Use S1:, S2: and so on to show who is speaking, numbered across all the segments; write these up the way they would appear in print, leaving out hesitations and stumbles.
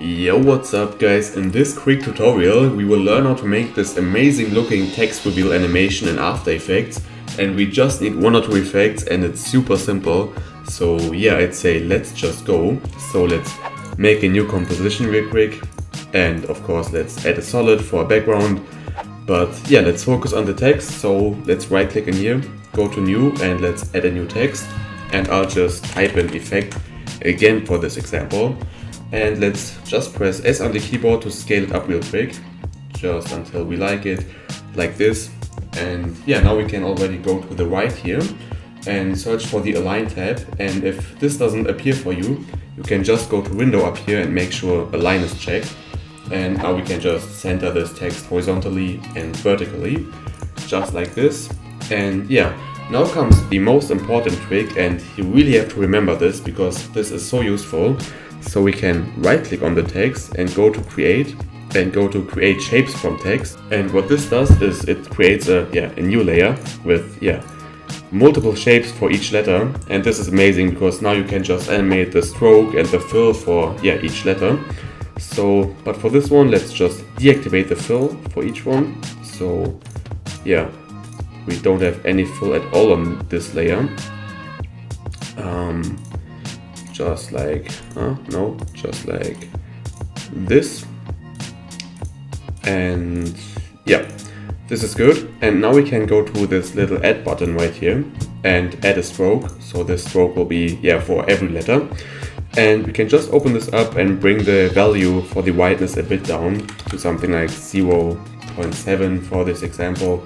S1: Yo, what's up guys? In this quick tutorial we will learn how to make this amazing looking text reveal animation in After Effects, and we just need one or two effects and it's super simple. So yeah, I'd say let's just go. So let's make a new composition real quick, and of course let's add a solid for a background. But yeah, let's focus on the text. So let's right click in here, go to new, and let's add a new text, and I'll just type an effect again for this example. And let's just press S on the keyboard to scale it up real quick, just until we like it, like this. And yeah, now we can already go to the right here and search for the Align tab. And if this doesn't appear for you, you can just go to Window up here and make sure Align is checked. And now we can just center this text horizontally and vertically, just like this. And yeah, now comes the most important trick, and you really have to remember this because this is so useful. So we can right click on the text and go to create, and go to create shapes from text. And what this does is it creates a new layer with multiple shapes for each letter. And this is amazing because now you can just animate the stroke and the fill for each letter. So, but for this one, let's just deactivate the fill for each one. So yeah, we don't have any fill at all on this layer. Just like, just like this. And yeah, this is good. And now we can go to this little add button right here and add a stroke. So this stroke will be for every letter. And we can just open this up and bring the value for the whiteness a bit down to something like 0.7 for this example,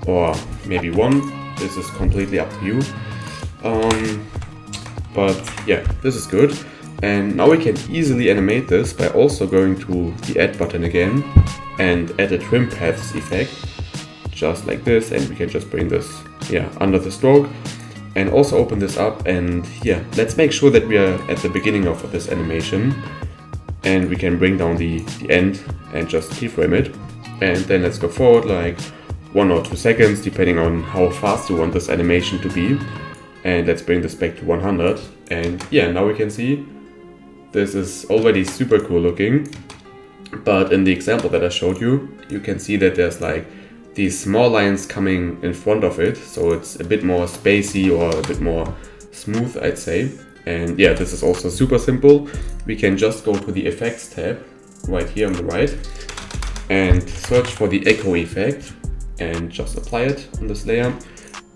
S1: or maybe 1. This is completely up to you. But yeah, this is good. And now we can easily animate this by also going to the add button again and add a trim paths effect, just like this. And we can just bring this under the stroke and also open this up. And let's make sure that we are at the beginning of this animation, and we can bring down the end and just keyframe it. And then let's go forward like 1 or 2 seconds depending on how fast you want this animation to be. And let's bring this back to 100. And now we can see this is already super cool looking. But in the example that I showed you, you can see that there's like these small lines coming in front of it. So it's a bit more spacey or a bit more smooth, I'd say. And this is also super simple. We can just go to the Effects tab right here on the right and search for the echo effect and just apply it on this layer.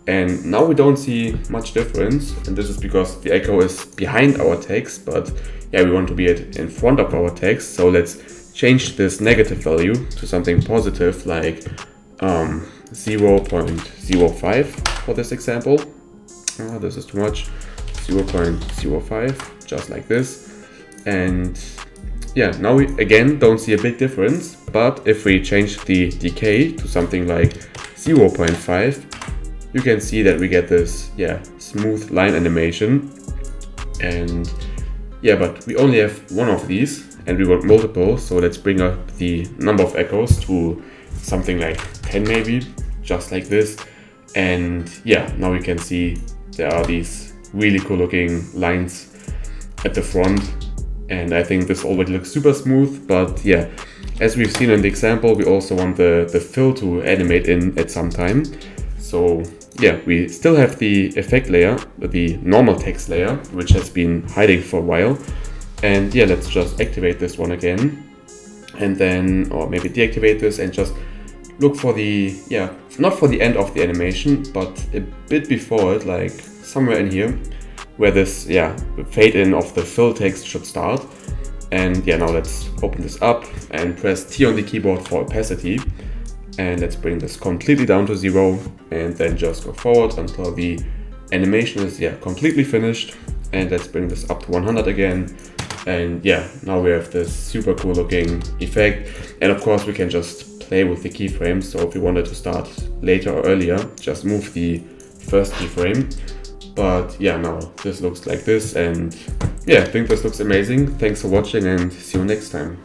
S1: And now we don't see much difference, and this is because the echo is behind our text, but we want to be in front of our text. So let's change this negative value to something positive like 0.05 for this example. This is too much. 0.05, just like this. And now we again don't see a big difference, but if we change the decay to something like 0.5, you can see that we get this smooth line animation. And but we only have one of these and we want multiple, so let's bring up the number of echoes to something like 10 maybe, just like this. And now we can see there are these really cool looking lines at the front, and I think this already looks super smooth. But as we've seen in the example, we also want the fill to animate in at some time. So we still have the effect layer, the normal text layer, which has been hiding for a while. And let's just activate this one again, and then, or maybe deactivate this and just look for the, not for the end of the animation, but a bit before it, like somewhere in here, where this, fade in of the fill text should start. And now let's open this up and press T on the keyboard for opacity. And let's bring this completely down to 0, and then just go forward until the animation is completely finished. And let's bring this up to 100 again. And now we have this super cool looking effect. And of course we can just play with the keyframes. So if we wanted to start later or earlier, just move the first keyframe. But now this looks like this, and I think this looks amazing. Thanks for watching and see you next time.